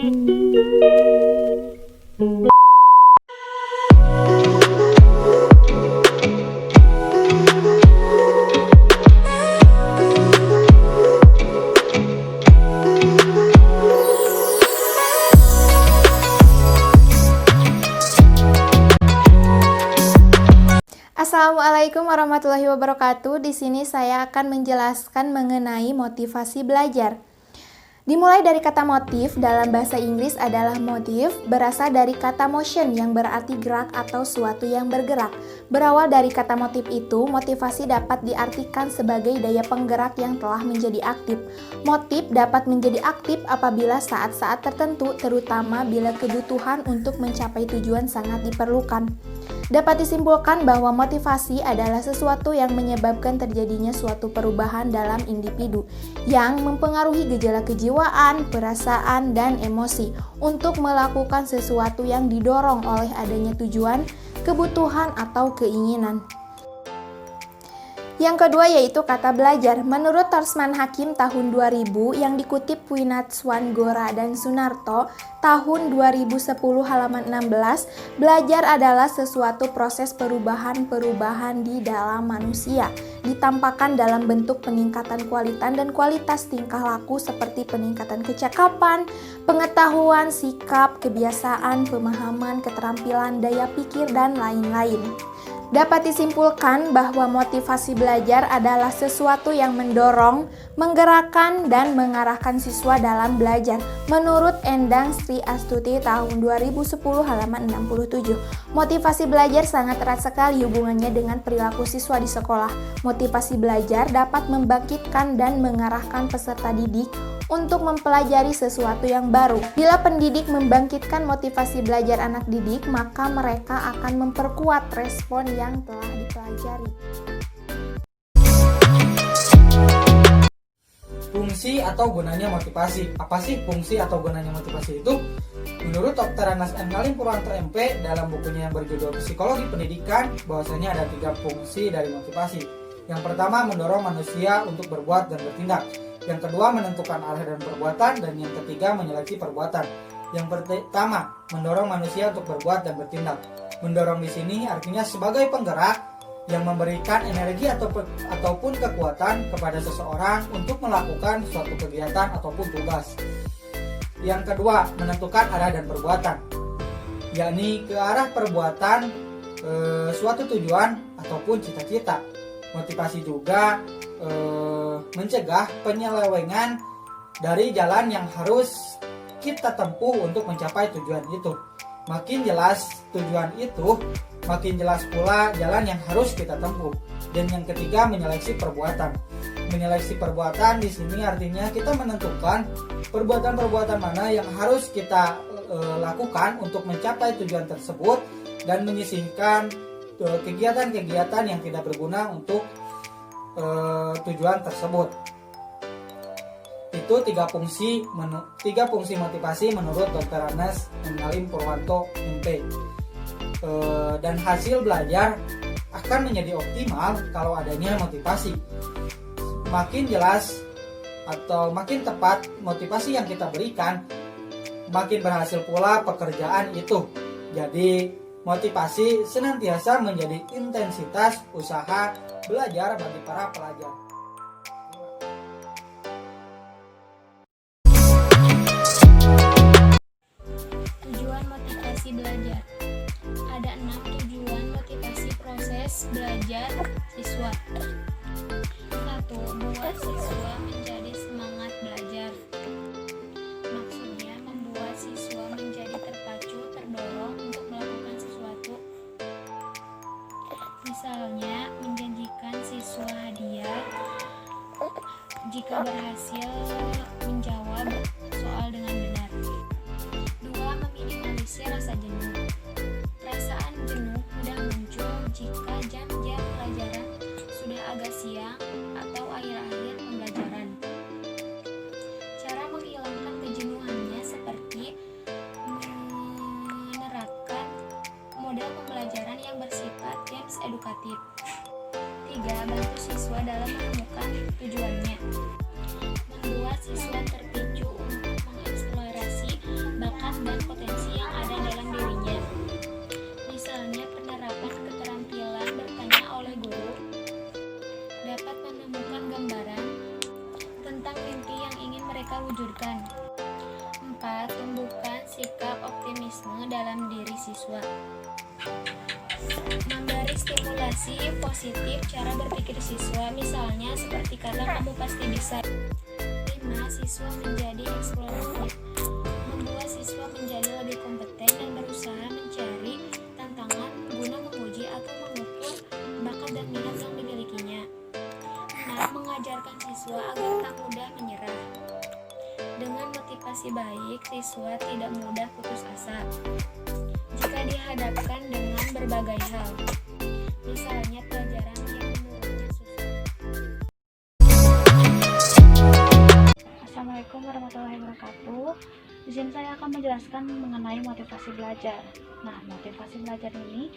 Assalamualaikum warahmatullahi wabarakatuh. Di sini saya akan menjelaskan mengenai motivasi belajar. Dimulai dari kata motif, dalam bahasa Inggris adalah motive, berasal dari kata motion yang berarti gerak atau suatu yang bergerak. Berawal dari kata motif itu, motivasi dapat diartikan sebagai daya penggerak yang telah menjadi aktif. Motif dapat menjadi aktif apabila saat-saat tertentu, terutama bila kebutuhan untuk mencapai tujuan sangat diperlukan. Dapat disimpulkan bahwa motivasi adalah sesuatu yang menyebabkan terjadinya suatu perubahan dalam individu yang mempengaruhi gejala kejiwaan, perasaan, dan emosi untuk melakukan sesuatu yang didorong oleh adanya tujuan, kebutuhan, atau keinginan. Yang kedua yaitu kata belajar. Menurut Torsman Hakim tahun 2000 yang dikutip Winatswan Gora dan Sunarto tahun 2010 halaman 16, belajar adalah sesuatu proses perubahan di dalam manusia, ditampakkan dalam bentuk peningkatan kualitas tingkah laku seperti peningkatan kecakapan, pengetahuan, sikap, kebiasaan, pemahaman, keterampilan, daya pikir, dan lain-lain. Dapat disimpulkan bahwa motivasi belajar adalah sesuatu yang mendorong, menggerakkan, dan mengarahkan siswa dalam belajar. Menurut Endang Sri Astuti tahun 2010 halaman 67, motivasi belajar sangat erat sekali hubungannya dengan perilaku siswa di sekolah. Motivasi belajar dapat membangkitkan dan mengarahkan peserta didik untuk mempelajari sesuatu yang baru. Bila pendidik membangkitkan motivasi belajar anak didik, maka mereka akan memperkuat respon yang telah dipelajari. Fungsi atau gunanya motivasi. Apa sih fungsi atau gunanya motivasi itu? Menurut Dr. Anas M. Ngalim Purwanto MP dalam bukunya yang berjudul Psikologi Pendidikan, bahwasanya ada 3 fungsi dari motivasi. Yang pertama, mendorong manusia untuk berbuat dan bertindak. Yang kedua, menentukan arah dan perbuatan, dan yang ketiga, menyeleksi perbuatan. Yang pertama, mendorong manusia untuk berbuat dan bertindak. Mendorong di sini artinya sebagai penggerak yang memberikan energi ataupun kekuatan kepada seseorang untuk melakukan suatu kegiatan ataupun tugas. Yang kedua, menentukan arah dan perbuatan, yakni ke arah perbuatan suatu tujuan ataupun cita-cita. Motivasi juga mencegah penyelewengan dari jalan yang harus kita tempuh untuk mencapai tujuan itu. Makin jelas tujuan itu, makin jelas pula jalan yang harus kita tempuh. Dan yang ketiga, menyeleksi perbuatan. Menyeleksi perbuatan di sini artinya kita menentukan perbuatan-perbuatan mana yang harus kita lakukan untuk mencapai tujuan tersebut dan menyisihkan kegiatan-kegiatan yang tidak berguna untuk tujuan tersebut. Itu 3 fungsi motivasi menurut Dr. Anas M. Ngalim Purwanto MP. Dan hasil belajar akan menjadi optimal kalau adanya motivasi. Makin jelas atau makin tepat motivasi yang kita berikan, makin berhasil pula pekerjaan itu. Jadi motivasi senantiasa menjadi intensitas usaha belajar bagi para pelajar. Tujuan motivasi belajar. Ada 6 tujuan motivasi proses belajar siswa. 1. Membuat siswa menjadi semangat belajar. Maksudnya membuat siswa menjadi terpacu, terdorong untuk melakukan sesuatu. Misalnya, menjanjikan siswa hadiah jika berhasil menjawab soal dengan benar. 2. Meminimalisir rasa jenuh. Perasaan jenuh mudah muncul jika jam-jam pelajaran sudah agak siang atau akhir-akhir pembelajaran. Cara menghilangkan kejenuhannya seperti menerapkan model pembelajaran yang bersifat games edukatif. 3. Bantu siswa dalam menemukan tujuannya. Membuat siswa terpicu untuk mengeksplorasi kita wujudkan. 4. Tumbuhkan sikap optimisme dalam diri siswa. Memberi stimulasi positif cara berpikir siswa, misalnya seperti kata kamu pasti bisa. 5. Siswa menjadi eksploratif. Membuat siswa menjadi lebih kompeten dan berusaha mencari tantangan guna menguji atau mengukur bakat dan minat yang dimilikinya. 6. Mengajarkan siswa agar tak mudah menyerah. Dengan motivasi baik, siswa tidak mudah putus asa jika dihadapkan dengan berbagai hal, misalnya pelajaran yang menurutnya susah. Assalamualaikum warahmatullahi wabarakatuh. Di sini saya akan menjelaskan mengenai motivasi belajar. Nah, motivasi belajar ini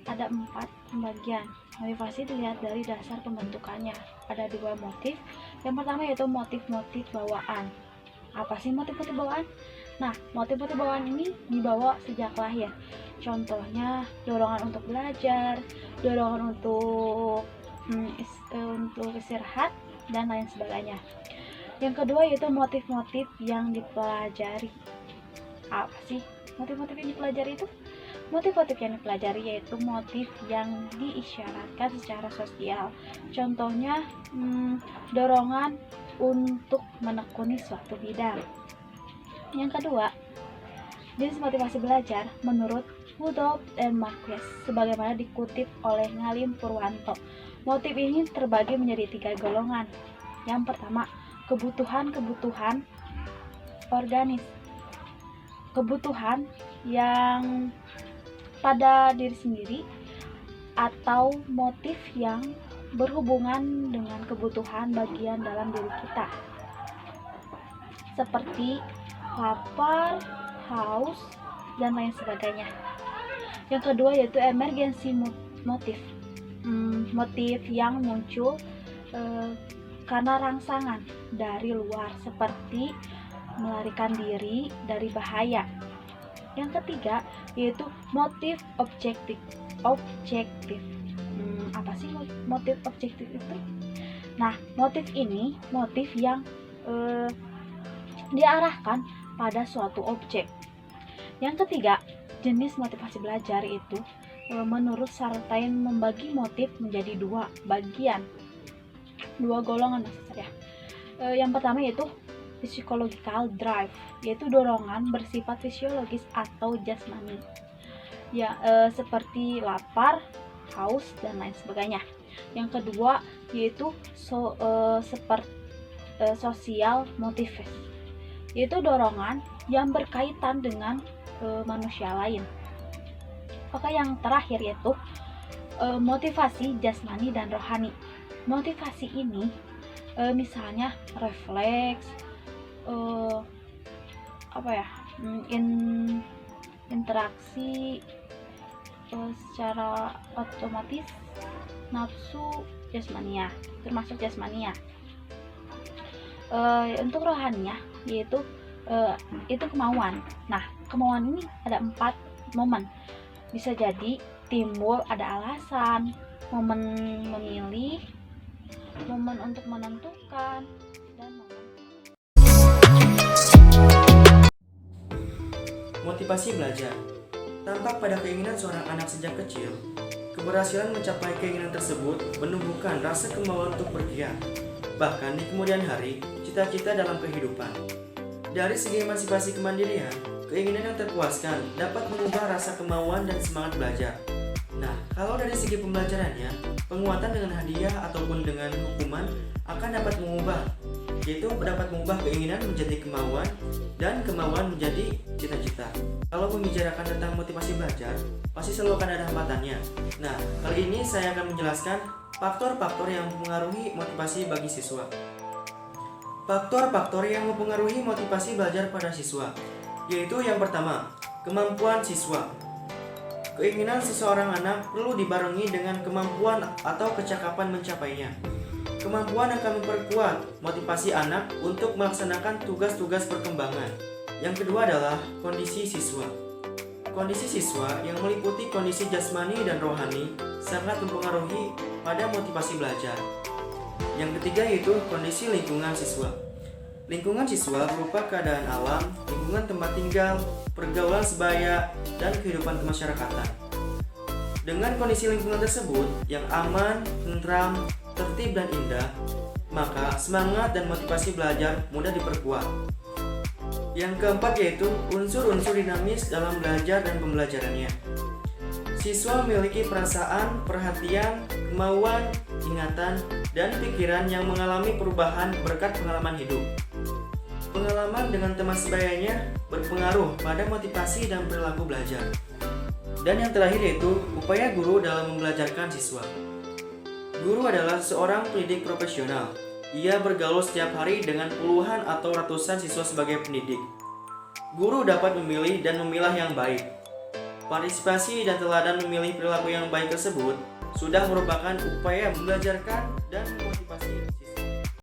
ada 4 pembagian. Motivasi dilihat dari dasar pembentukannya. Ada 2 motif. Yang pertama yaitu motif-motif bawaan. Apa sih motif-motif bawaan? Nah, motif-motif bawaan ini dibawa sejak lahir. Contohnya dorongan untuk belajar, dorongan untuk istirahat, dan lain sebagainya. Yang kedua yaitu motif-motif yang dipelajari. Apa sih motif-motif yang dipelajari itu? Motif-motif yang dipelajari yaitu motif yang diisyaratkan secara sosial. Contohnya dorongan untuk menekuni suatu bidang. Yang kedua, jenis motivasi belajar menurut Rudolf dan Marquez sebagaimana dikutip oleh Ngalim Purwanto. Motif ini terbagi menjadi 3 golongan. Yang pertama, kebutuhan-kebutuhan organis. Kebutuhan yang pada diri sendiri atau motif yang berhubungan dengan kebutuhan bagian dalam diri kita, seperti lapar, haus, dan lain sebagainya. Yang kedua yaitu emergency motif. Motif yang muncul karena rangsangan dari luar, seperti melarikan diri dari bahaya. Yang ketiga yaitu motif objektif. Apa sih motif objektif itu? Nah, motif ini motif yang diarahkan pada suatu objek. Yang ketiga, jenis motivasi belajar itu menurut Sartain membagi motif menjadi 2 bagian, 2 golongan maksud saya. Yang pertama yaitu psychological drive, yaitu dorongan bersifat fisiologis atau jasmani, ya seperti lapar, haus, dan lain sebagainya. Yang kedua yaitu social motives, yaitu dorongan yang berkaitan dengan manusia lain. Oke, yang terakhir yaitu motivasi jasmani dan rohani. Motivasi ini misalnya refleks, interaksi secara otomatis, nafsu, jasmania, termasuk jasmania. Untuk rohania yaitu itu kemauan. Nah, kemauan ini ada 4 momen. Bisa jadi timbul ada alasan, momen memilih, momen untuk menentukan, dan momen. Motivasi belajar tampak pada keinginan seorang anak sejak kecil. Keberhasilan mencapai keinginan tersebut menumbuhkan rasa kemauan untuk bergerak, bahkan di kemudian hari, cita-cita dalam kehidupan. Dari segi emansipasi kemandirian, keinginan yang terpuaskan dapat mengubah rasa kemauan dan semangat belajar. Nah, kalau dari segi pembelajarannya, penguatan dengan hadiah ataupun dengan hukuman akan dapat mengubah, yaitu dapat mengubah keinginan menjadi kemauan dan kemauan menjadi cita-cita. Kalau membicarakan tentang motivasi belajar, pasti selalu akan ada hambatannya. Nah, kali ini saya akan menjelaskan faktor-faktor yang mempengaruhi motivasi bagi siswa. Faktor-faktor yang mempengaruhi motivasi belajar pada siswa, yaitu yang pertama, kemampuan siswa. Keinginan seseorang anak perlu dibarengi dengan kemampuan atau kecakapan mencapainya. Kemampuan akan memperkuat motivasi anak untuk melaksanakan tugas-tugas perkembangan. Yang kedua adalah kondisi siswa. Kondisi siswa yang meliputi kondisi jasmani dan rohani sangat mempengaruhi pada motivasi belajar. Yang ketiga yaitu kondisi lingkungan siswa. Lingkungan siswa berupa keadaan alam, lingkungan tempat tinggal, pergaulan sebaya, dan kehidupan kemasyarakatan. Dengan kondisi lingkungan tersebut yang aman, tentram, tertib, dan indah, maka semangat dan motivasi belajar mudah diperkuat. Yang keempat yaitu unsur-unsur dinamis dalam belajar dan pembelajarannya. Siswa memiliki perasaan, perhatian, kemauan, ingatan, dan pikiran yang mengalami perubahan berkat pengalaman hidup. Pengalaman dengan teman sebayanya berpengaruh pada motivasi dan perilaku belajar. Dan yang terakhir yaitu upaya guru dalam membelajarkan siswa. Guru adalah seorang pendidik profesional. Ia bergaul setiap hari dengan puluhan atau ratusan siswa sebagai pendidik. Guru dapat memilih dan memilah yang baik. Partisipasi dan teladan memilih perilaku yang baik tersebut sudah merupakan upaya membelajarkan dan memotivasi siswa.